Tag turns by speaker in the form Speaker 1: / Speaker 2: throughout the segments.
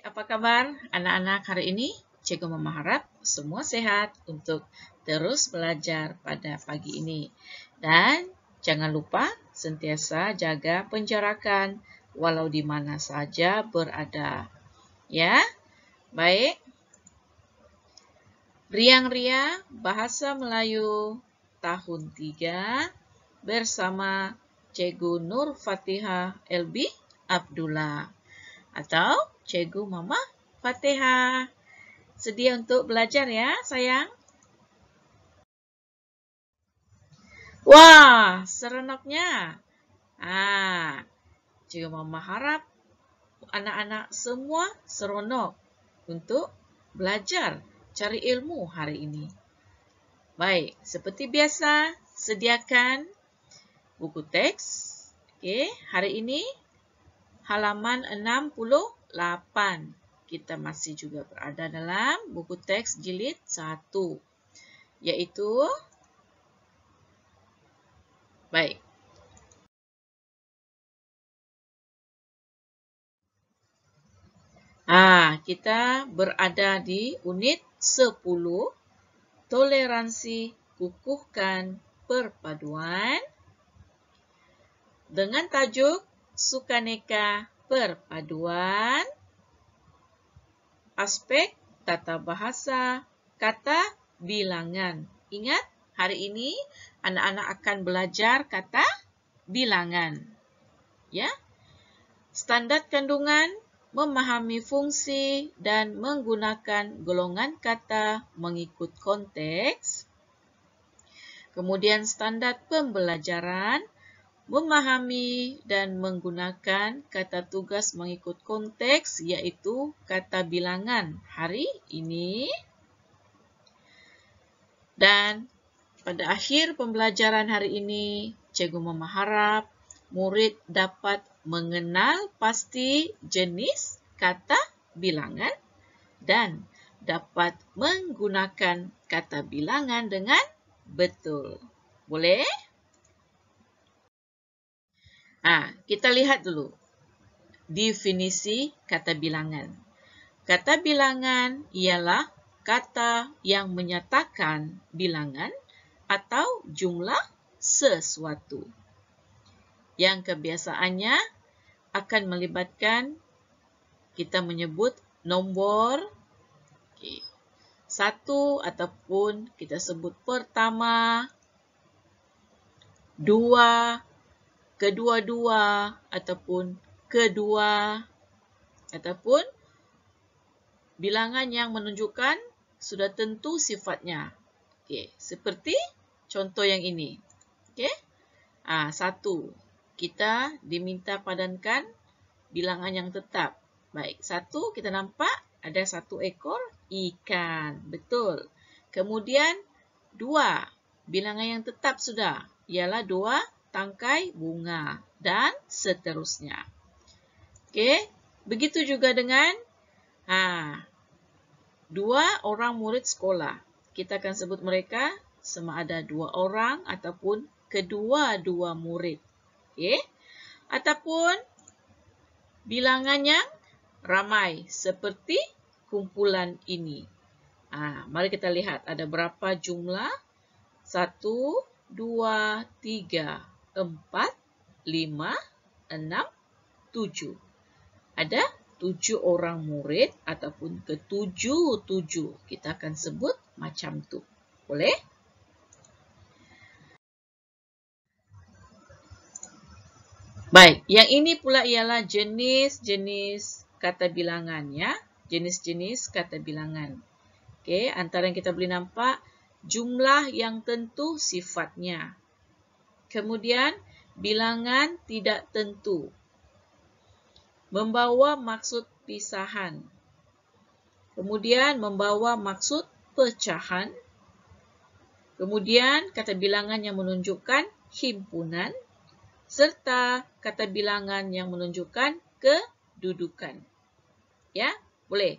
Speaker 1: apa kabar anak-anak hari ini? Cikgu Mama harap semua sehat untuk terus belajar pada pagi ini. Dan jangan lupa sentiasa jaga penjarakan walau di mana saja berada. Ya, baik. Riang-ria Bahasa Melayu tahun 3 bersama Cikgu Nur Fatihah LB Abdullah atau Cikgu Mama Fatihah. Sedia untuk belajar ya, sayang? Wah, seronoknya. Cikgu Mama harap anak-anak semua seronok untuk belajar cari ilmu hari ini. Baik, seperti biasa, sediakan buku teks. Oke, hari ini halaman 68. Kita masih juga berada dalam buku teks jilid 1. Yaitu, baik. Kita berada di unit 10. Toleransi kukuhkan perpaduan. Dengan tajuk Sukaneka Perpaduan. Aspek tata bahasa kata bilangan. Ingat, hari ini anak-anak akan belajar kata bilangan. Ya. Standar kandungan, memahami fungsi dan menggunakan golongan kata mengikut konteks. Kemudian standar pembelajaran, memahami dan menggunakan kata tugas mengikut konteks, yaitu kata bilangan hari ini. Dan pada akhir pembelajaran hari ini, Cikgu Mama harap murid dapat mengenal pasti jenis kata bilangan dan dapat menggunakan kata bilangan dengan betul. Boleh? Kita lihat dulu definisi kata bilangan. Kata bilangan ialah kata yang menyatakan bilangan atau jumlah sesuatu. Yang kebiasaannya akan melibatkan kita menyebut nombor satu ataupun kita sebut pertama, dua, kedua-dua ataupun kedua, ataupun bilangan yang menunjukkan sudah tentu sifatnya. Seperti contoh yang ini. Satu. Kita diminta padankan bilangan yang tetap. Baik, satu kita nampak ada satu ekor ikan. Betul. Kemudian dua. Bilangan yang tetap sudah. Ialah dua tangkai bunga dan seterusnya. Begitu juga dengan dua orang murid sekolah. Kita akan sebut mereka sama ada dua orang ataupun kedua-dua murid. Ataupun bilangan yang ramai seperti kumpulan ini. Mari kita lihat ada berapa jumlah. 1, 2, 3, 4, 5, 6, 7. Ada 7 orang murid ataupun ketujuh. Kita akan sebut macam tu. Boleh? Baik, yang ini pula ialah jenis-jenis kata bilangan ya. Jenis-jenis kata bilangan. Antara yang kita boleh nampak jumlah yang tentu sifatnya. Kemudian bilangan tidak tentu. Membawa maksud pisahan. Kemudian membawa maksud pecahan. Kemudian kata bilangan yang menunjukkan himpunan. Serta kata bilangan yang menunjukkan kedudukan. Ya, boleh.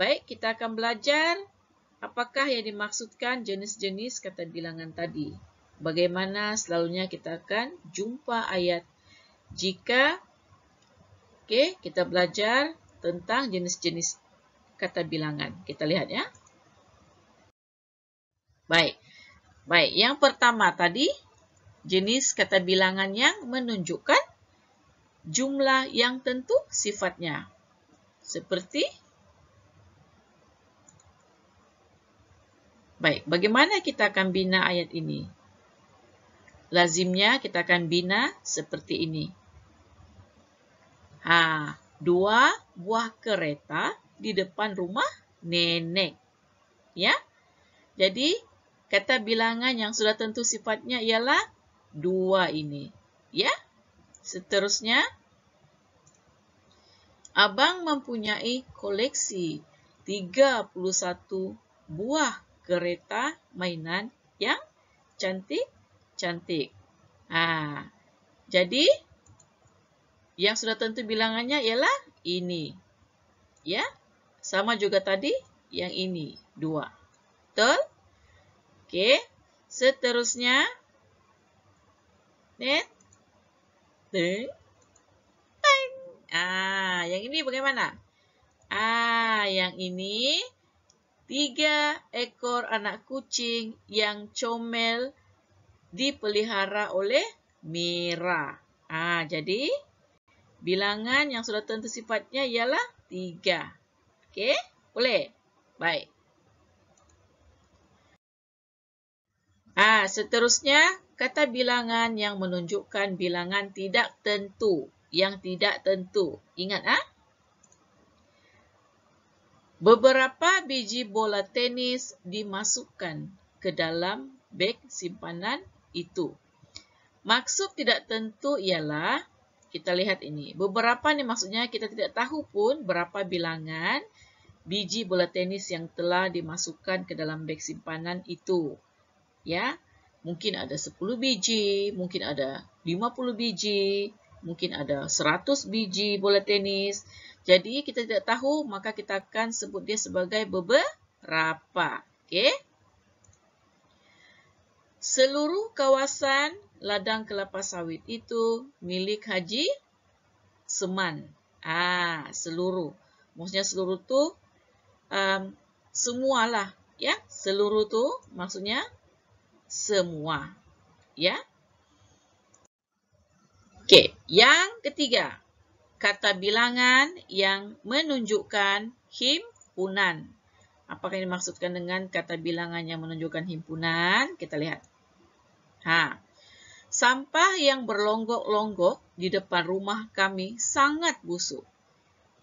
Speaker 1: Baik, kita akan belajar apakah yang dimaksudkan jenis-jenis kata bilangan tadi. Bagaimana selalunya kita akan jumpa ayat. Jika kita belajar tentang jenis-jenis kata bilangan. Kita lihat ya. Baik. Baik, yang pertama tadi jenis kata bilangan yang menunjukkan jumlah yang tentu sifatnya. Seperti baik, bagaimana kita akan bina ayat ini? Lazimnya kita akan bina seperti ini. 2 buah kereta di depan rumah nenek. Ya. Jadi, kata bilangan yang sudah tentu sifatnya ialah 2 ini. Ya. Seterusnya, Abang mempunyai koleksi 31 buah kereta mainan yang cantik-cantik. Jadi, yang sudah tentu bilangannya ialah ini. Ya. Sama juga tadi yang ini, 2. Betul? Oke. Seterusnya, yang ini bagaimana? Yang ini 3 ekor anak kucing yang comel dipelihara oleh Mira. Jadi bilangan yang sudah tentu sifatnya ialah 3. Oke, boleh? Baik. Seterusnya, kata bilangan yang menunjukkan bilangan tidak tentu. Yang tidak tentu. Ingat, beberapa biji bola tenis dimasukkan ke dalam beg simpanan itu. Maksud tidak tentu ialah, kita lihat ini. Beberapa nih maksudnya kita tidak tahu pun berapa bilangan biji bola tenis yang telah dimasukkan ke dalam beg simpanan itu. Ya, mungkin ada 10 biji, mungkin ada 50 biji, mungkin ada 100 biji bola tenis. Jadi, kita tidak tahu, maka kita akan sebut dia sebagai beberapa. Oke? Seluruh kawasan ladang kelapa sawit itu milik Haji Seman. Seluruh. Maksudnya seluruh tu semualah. Ya, seluruh tu maksudnya semua. Ya. Oke, yang ketiga. Kata bilangan yang menunjukkan himpunan. Apakah yang dimaksudkan dengan kata bilangan yang menunjukkan himpunan? Kita lihat. Sampah yang berlonggok-longgok di depan rumah kami sangat busuk.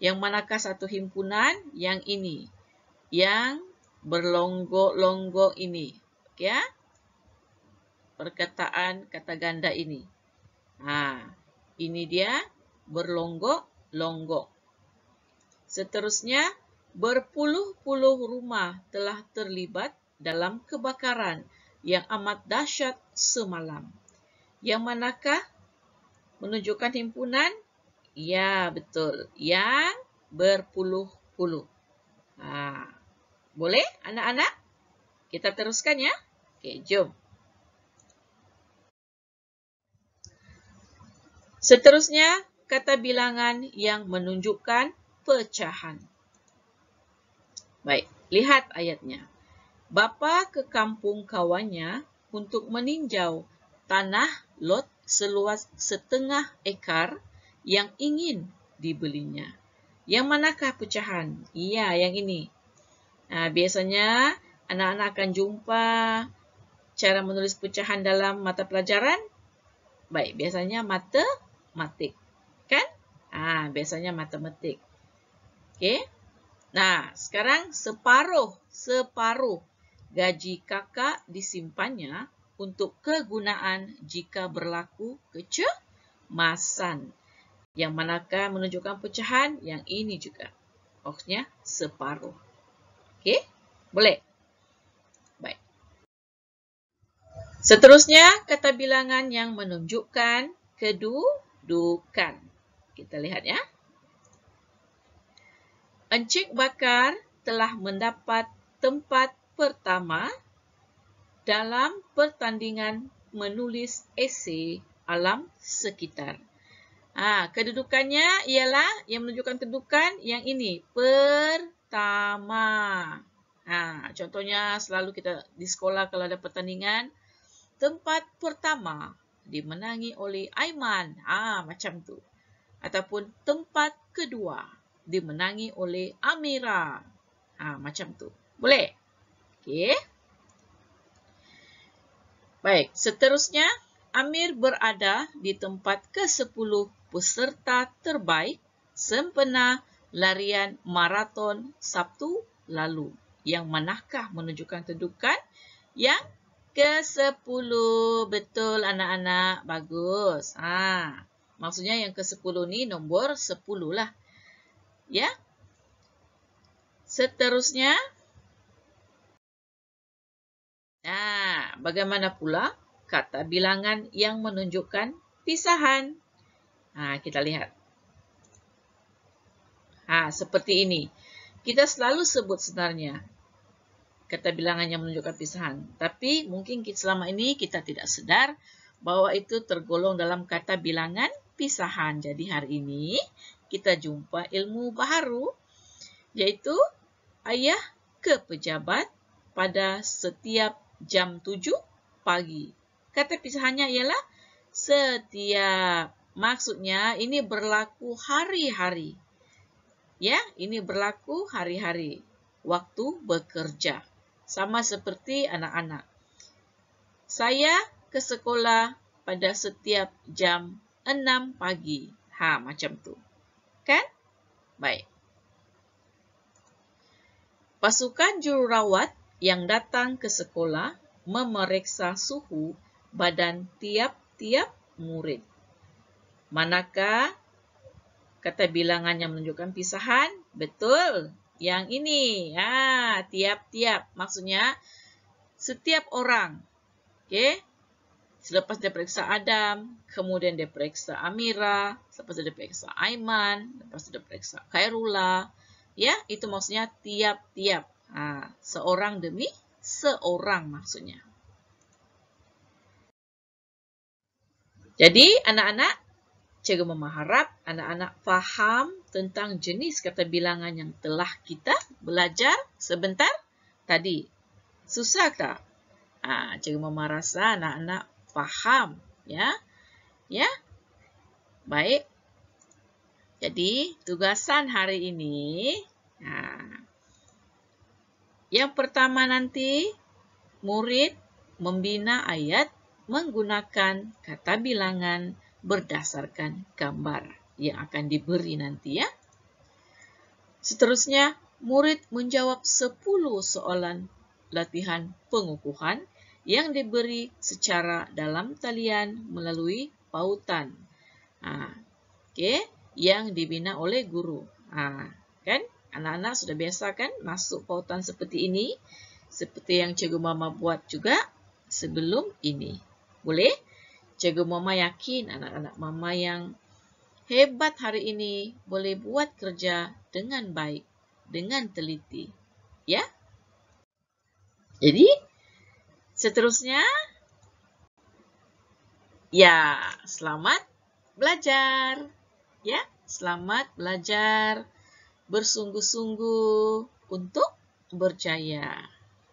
Speaker 1: Yang manakah satu himpunan? Yang ini. Yang berlonggok-longgok ini. Ya? Perkataan kata ganda ini. Ini dia berlonggok-longgok. Seterusnya, berpuluh-puluh rumah telah terlibat dalam kebakaran yang amat dahsyat semalam. Yang manakah menunjukkan himpunan? Ya, betul. Yang berpuluh-puluh. Boleh, anak-anak? Kita teruskan ya. Oke, jom. Seterusnya, kata bilangan yang menunjukkan pecahan. Baik, lihat ayatnya. Bapa ke kampung kawannya untuk meninjau tanah lot seluas 1/2 ekar yang ingin dibelinya. Yang manakah pecahan? Iya, yang ini. Biasanya anak-anak akan jumpa cara menulis pecahan dalam mata pelajaran. Baik, biasanya matematik. Kan? Biasanya matematik. Oke. Nah, sekarang separuh gaji kakak disimpannya untuk kegunaan jika berlaku kecemasan. Yang manakah menunjukkan pecahan? Yang ini juga. Maksudnya separuh. Oke? Boleh? Baik. Seterusnya, kata bilangan yang menunjukkan kedudukan. Kita lihat ya. Encik Bakar telah mendapat tempat pertama dalam pertandingan menulis esei alam sekitar. Kedudukannya ialah yang menunjukkan kedudukan yang ini. Pertama. Contohnya selalu kita di sekolah kalau ada pertandingan. Tempat pertama dimenangi oleh Aiman. Macam tu. Ataupun tempat kedua dimenangi oleh Amira. Macam tu. Boleh? Okey. Baik, seterusnya Amir berada di tempat ke-10 peserta terbaik sempena larian maraton Sabtu lalu. Yang manakah menunjukkan kedudukan? Yang ke-10. Betul anak-anak, bagus. Maksudnya yang ke-10 ni nombor 10 lah. Ya. Seterusnya. Bagaimana pula kata bilangan yang menunjukkan pisahan? Kita lihat. Seperti ini. Kita selalu sebut sebenarnya kata bilangan yang menunjukkan pisahan. Tapi mungkin selama ini kita tidak sedar bahwa itu tergolong dalam kata bilangan pisahan. Jadi hari ini kita jumpa ilmu baharu, yaitu ayah ke pejabat pada setiap jam 7 pagi. Kata pisahannya ialah setiap. Maksudnya ini berlaku hari-hari. Ya, ini berlaku hari-hari. Waktu bekerja. Sama seperti anak-anak. Saya ke sekolah pada setiap jam 6 pagi. Macam tu. Kan? Baik. Pasukan jururawat yang datang ke sekolah memeriksa suhu badan tiap-tiap murid. Manakah kata bilangan yang menunjukkan pisahan? Betul. Yang ini. Tiap-tiap. Maksudnya setiap orang. Okey. Selepas dia periksa Adam, kemudian dia periksa Amira, selepas dia periksa Aiman, lepas dia periksa Khairullah. Ya, itu maksudnya tiap-tiap. Seorang demi seorang maksudnya. Jadi, anak-anak, Cikgu mengharap anak-anak faham tentang jenis kata bilangan yang telah kita belajar sebentar tadi. Susah tak? Cikgu Mama rasa anak-anak faham. Ya? Baik. Jadi, tugasan hari ini. Yang pertama nanti, murid membina ayat menggunakan kata bilangan berdasarkan gambar yang akan diberi nanti ya. Seterusnya, murid menjawab 10 soalan latihan pengukuhan yang diberi secara dalam talian melalui pautan. Yang dibina oleh guru. Kan? Anak-anak sudah biasa kan masuk pautan seperti ini? Seperti yang Cikgu Mama buat juga sebelum ini. Boleh? Cikgu Mama yakin anak-anak Mama yang hebat hari ini boleh buat kerja dengan baik, dengan teliti. Ya? Jadi, seterusnya, ya, selamat belajar. Ya, selamat belajar. Bersungguh-sungguh untuk berjaya.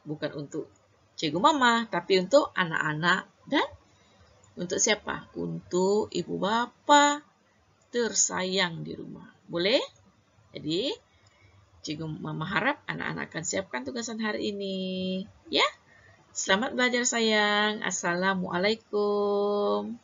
Speaker 1: Bukan untuk Cikgu Mama, tapi untuk anak-anak dan untuk siapa? Untuk ibu bapa tersayang di rumah. Boleh? Jadi, Cikgu Mama harap anak-anak akan siapkan tugasan hari ini. Ya? Selamat belajar sayang. Assalamualaikum.